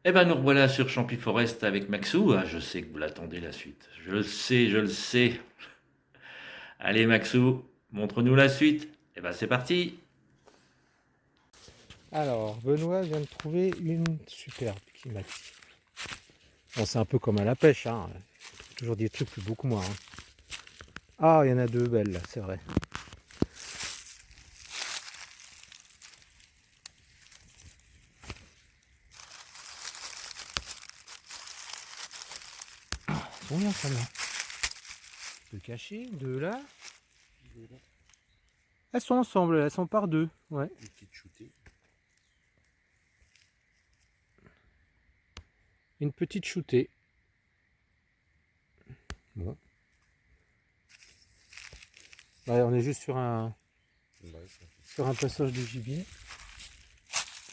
Eh ben nous revoilà sur Champi Forest avec Maxou. Ah, je sais que vous l'attendez la suite. Je le sais, je le sais. Allez Maxou, montre-nous la suite. Eh ben c'est parti. Alors, Benoît vient de trouver une superbe climatique. Bon, c'est un peu comme à la pêche, hein. Toujours des trucs plus beaucoup moins, hein. Ah, il y en a deux belles là, c'est vrai. Elles sont bien celles-là. Je peux cacher, deux là. Elles sont ensemble, elles sont par deux. Ouais. Une petite shootée. Une petite shootée. Bon. Ouais, on est juste sur un passage de gibier.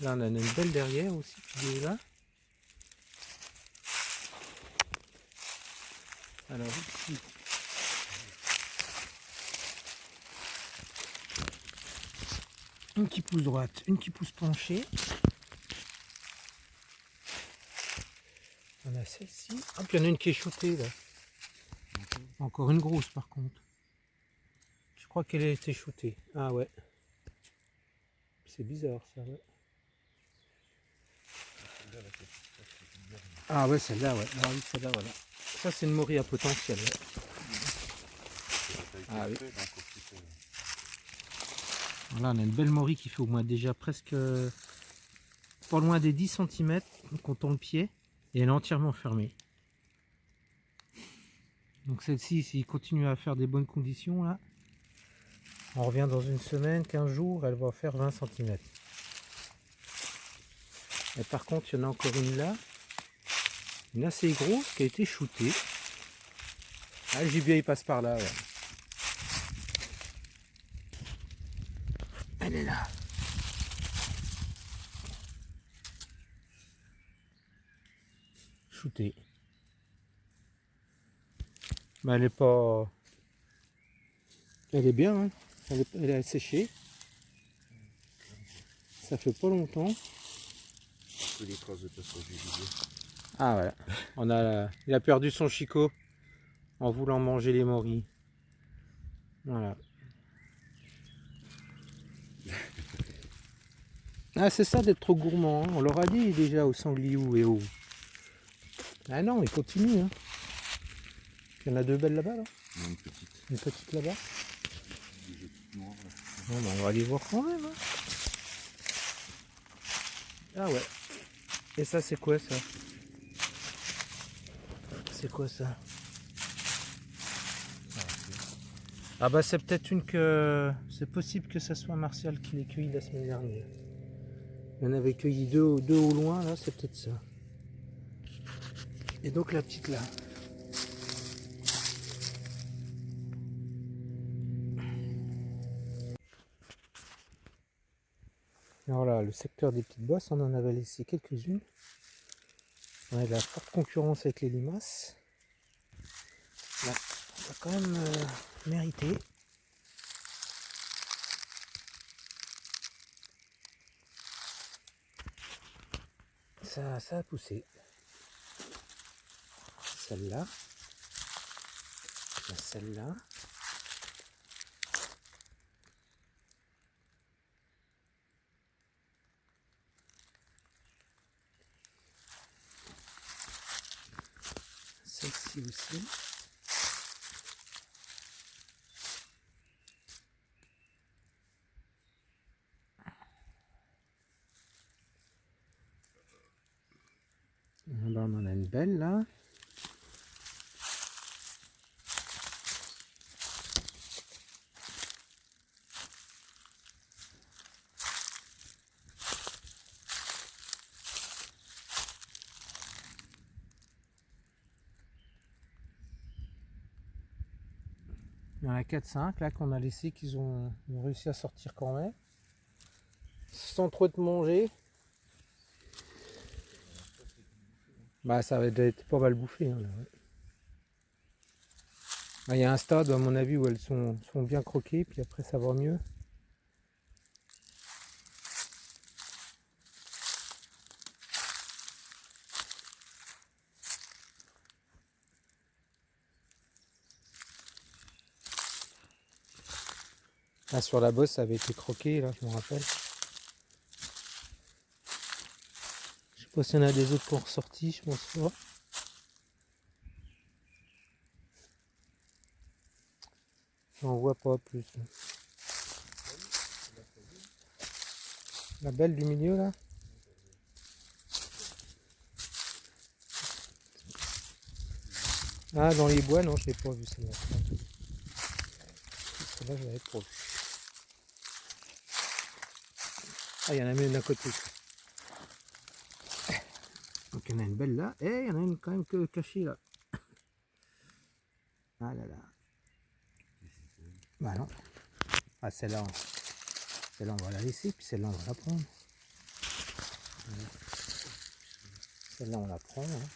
Là, on en a une belle derrière aussi, qui est là. Alors ici, une qui pousse droite, une qui pousse penchée. On a celle-ci. Hop, il y en a une qui est shootée là. Encore une grosse par contre. Je crois qu'elle a été shootée. Ah ouais. C'est bizarre ça. Ouais. Ah ouais, celle-là, ouais. Ah oui, celle-là, voilà. Ça, c'est une morue à potentiel. Ouais. Ah oui. Voilà, on a une belle morue qui fait au moins déjà presque pas loin des 10 cm, comptant le pied, et elle est entièrement fermée. Donc celle-ci, s'il continue à faire des bonnes conditions, là, on revient dans une semaine, 15 jours, elle va faire 20 cm. Et par contre, il y en a encore une là, une assez grosse qui a été shootée. Ah, le gibier il passe par là, ouais. Elle est là. Shootée. Mais elle est pas... Elle est bien, hein. Elle est séchée. Ça fait pas longtemps. Les traces de passage du gibier. Ah voilà. Il a perdu son chicot en voulant manger les morilles. Voilà. Ah, c'est ça d'être trop gourmand, hein. On leur a dit déjà aux sangliou et aux... Ah non, il continue, hein. Il y en a deux belles là-bas, là. Non, une petite. Une petite là-bas. Des petites noires là. Bon, bah, on va aller voir quand même, hein. Ah ouais. Et ça, c'est quoi ça? C'est quoi ça? Ah bah c'est peut-être une que... C'est possible que ça soit Martial qui l'ait cueilli la semaine dernière. Il y en avait cueilli deux au loin, là, c'est peut-être ça. Et donc la petite là. Alors là, le secteur des petites bosses, on en avait laissé quelques-unes. On a de la forte concurrence avec les limaces. Là, ça a quand même mérité. Ça a poussé. Celle-là. Celle-là. Celle-ci aussi. Là, on en a une belle là. Il y en a 4-5 là qu'on a laissé, qu'ils ont réussi à sortir quand même. Sans trop te manger. Bah ça va être pas mal bouffé, hein, là, ouais. Bah, il y a un stade à mon avis où elles sont bien croquées, puis après ça va mieux. Là, sur la bosse, ça avait été croqué, là, je me rappelle. Je sais pas s'il y en a des autres qui ont ressorti, je pense pas. J'en vois pas plus. La belle du milieu, là. Ah, dans les bois, non, je l'ai pas vu celle-là. Celle-là, je l'avais pas vue. Ah, il y en a même d'un côté. Donc il y en a une belle là. Et il y en a une quand même que cachée là. Ah là là. Bah non. Ah celle-là, celle-là on va la laisser, puis celle-là on va la prendre. Celle-là on la prend. Hein.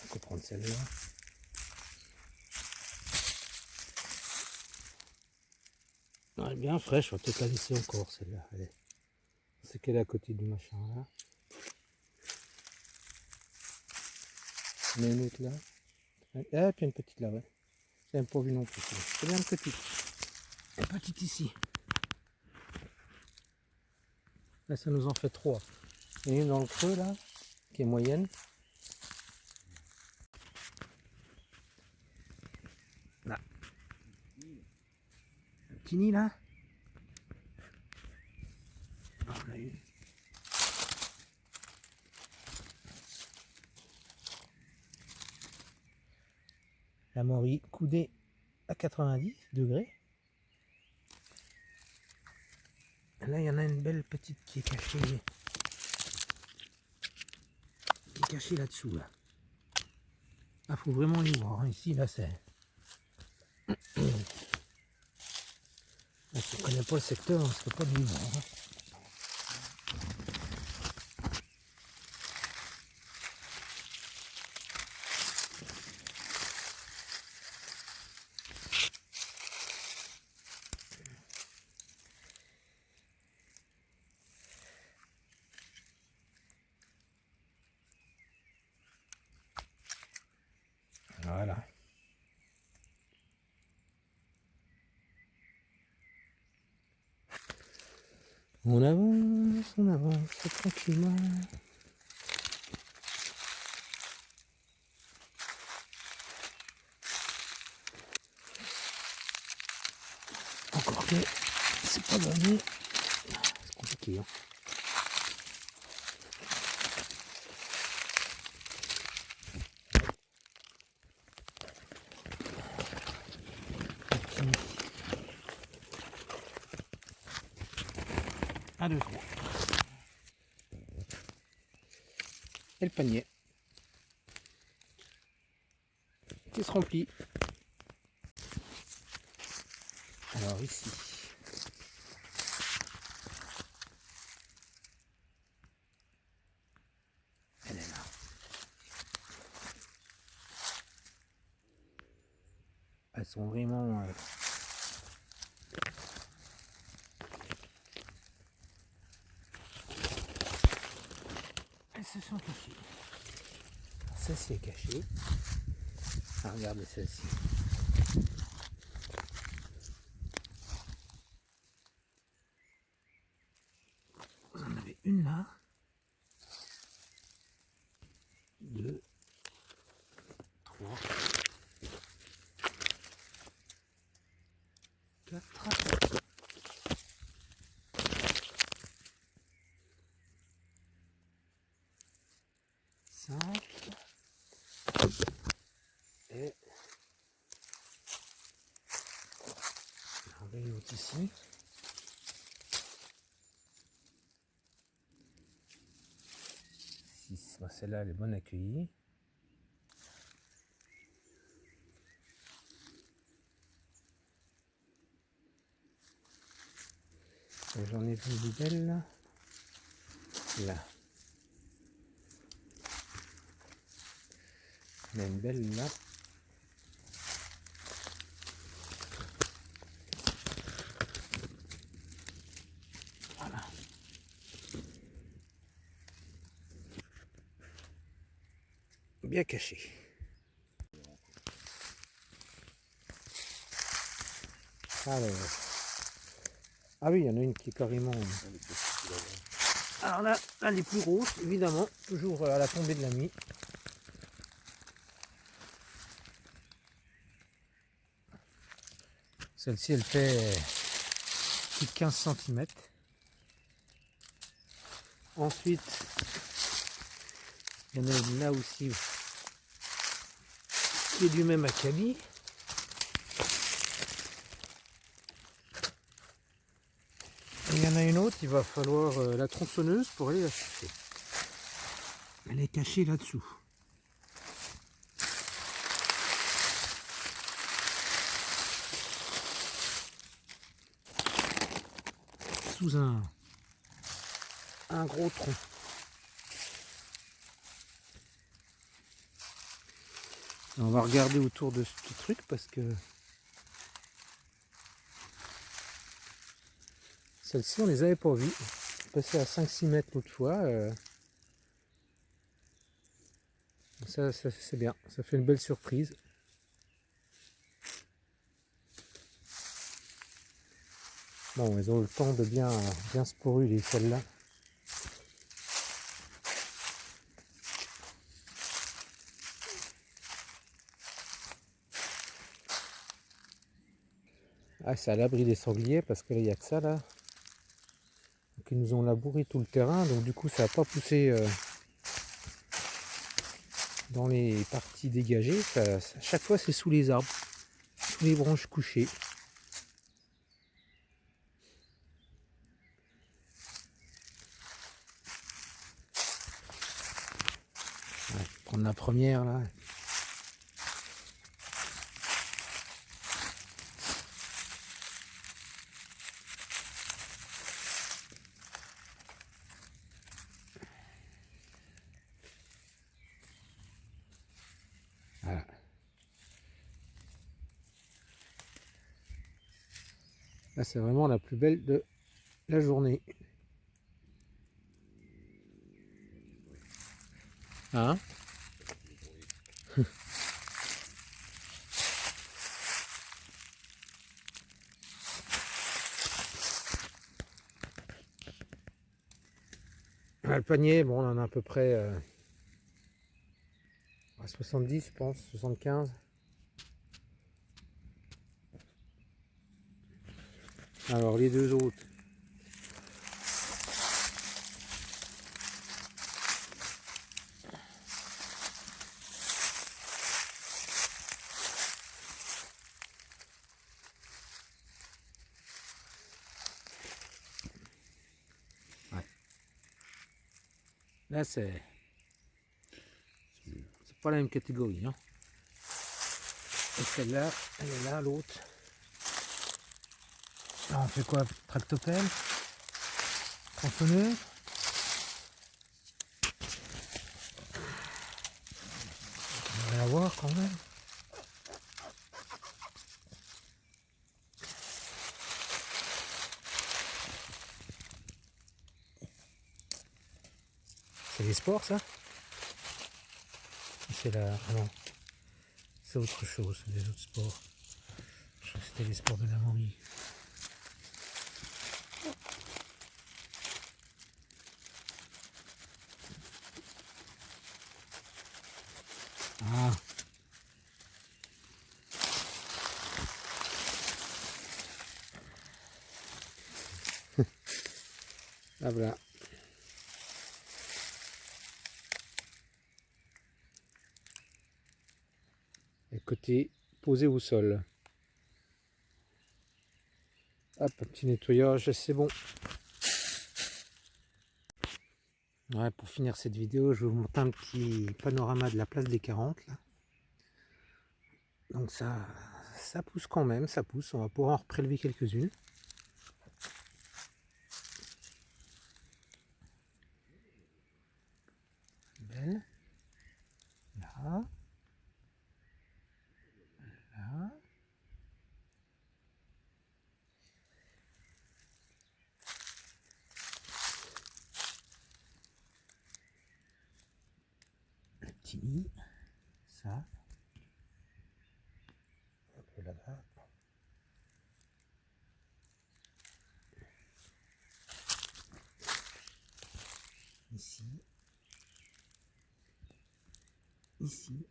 On peut prendre celle-là. Elle est bien fraîche, on va peut-être la laisser encore celle-là. Allez. C'est qu'elle est à côté du machin là. Il y en a une autre là. Ah, puis une petite là, ouais. J'ai même pas vu non plus. C'est bien une petite. Une petite ici. Là, ça nous en fait trois. Il y en a une dans le creux là, qui est moyenne. Là. Un petit nid là. Ah, on a une. La Maury coudée à 90 degrés. Là, il y en a une belle petite qui est cachée. Qui est cachée là-dessous. Là. Ah, faut vraiment les voir. Hein. Ici, là, c'est. Si on ne connaît pas le secteur, on ne se fait pas de voir. Hein. Voilà. On avance tranquillement. Encore que c'est pas donné. C'est compliqué. Hein. Un, deux, trois. Et le panier qui se remplit. Alors ici. Elle est là. Elles sont vraiment... Elles se sont cachées. Celle-ci est cachée. Ah, regardez celle-ci. Vous en avez une là. Deux. Trois. regarder l'autre ici. Celle-là, elle est bonne accueillie. J'en ai vu des belles là. Là. Il y en a une belle là. Voilà. Bien caché. Alors. Ah oui, il y en a une qui est carrément. Alors là, les plus grosses, évidemment, toujours à la tombée de la nuit. Celle-ci, elle fait plus de 15 cm. Ensuite, il y en a une là aussi qui est du même acabit. Et il y en a une autre, il va falloir la tronçonneuse pour aller la chercher. Elle est cachée là-dessous. Sous un gros tronc. Et on va regarder autour de ce truc parce que celles-ci on les avait pas vues. Passé à 5-6 mètres l'autre fois. Ça c'est bien, ça fait une belle surprise. Bon, elles ont le temps de bien sporuler celles-là. Ah, c'est à l'abri des sangliers parce que là il n'y a que ça là. Donc ils nous ont labouré tout le terrain, donc du coup ça n'a pas poussé dans les parties dégagées. À chaque fois c'est sous les arbres, sous les branches couchées. Ouais, je vais prendre la première là. Voilà. Là c'est vraiment la plus belle de la journée. Hein? Le panier, bon, on en a à peu près à 70, je pense, 75. Alors les deux autres. Ouais. Là c'est pas la même catégorie. Hein. Et celle-là, elle est là, l'autre. On fait quoi? Tractopelle? Tronçonneuse? On va la voir quand même. C'est les sports ça? C'est la. Ah non. C'est autre chose, c'est des autres sports. Je crois que c'était les sports de la morille. Ah. Ah voilà. Et côté posé au sol. Hop, un petit nettoyage, c'est bon. Ouais, pour finir cette vidéo, je vais vous montrer un petit panorama de la place des 40 là. Donc ça pousse quand même, ça pousse. On va pouvoir en reprélever quelques-unes. Belle. Là. Là. Le petit nid. Ça. Un peu là-bas. Ici. Ici.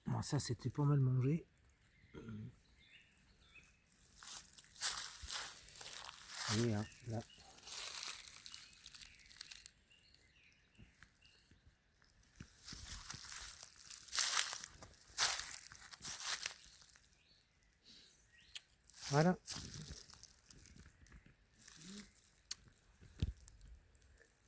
Bon, ça c'était pas mal mangé. Et hein, là. Voilà.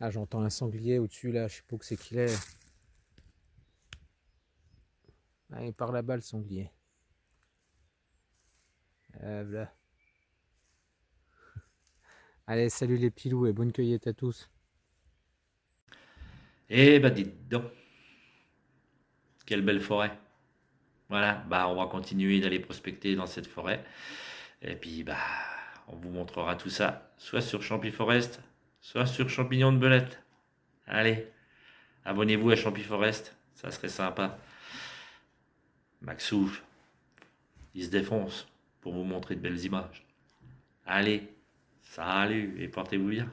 Ah, j'entends un sanglier au-dessus là, je sais pas où c'est qu'il est. Ah, il part là-bas le sanglier. Voilà. Allez, salut les petits loups et bonne cueillette à tous. Eh bah dites donc, quelle belle forêt. Voilà, bah on va continuer d'aller prospecter dans cette forêt. Et puis bah on vous montrera tout ça, soit sur Champiforest, soit sur Champignon de Belette. Allez, abonnez-vous à Champiforest, ça serait sympa. Maxou, il se défonce pour vous montrer de belles images. Allez, salut et portez-vous bien.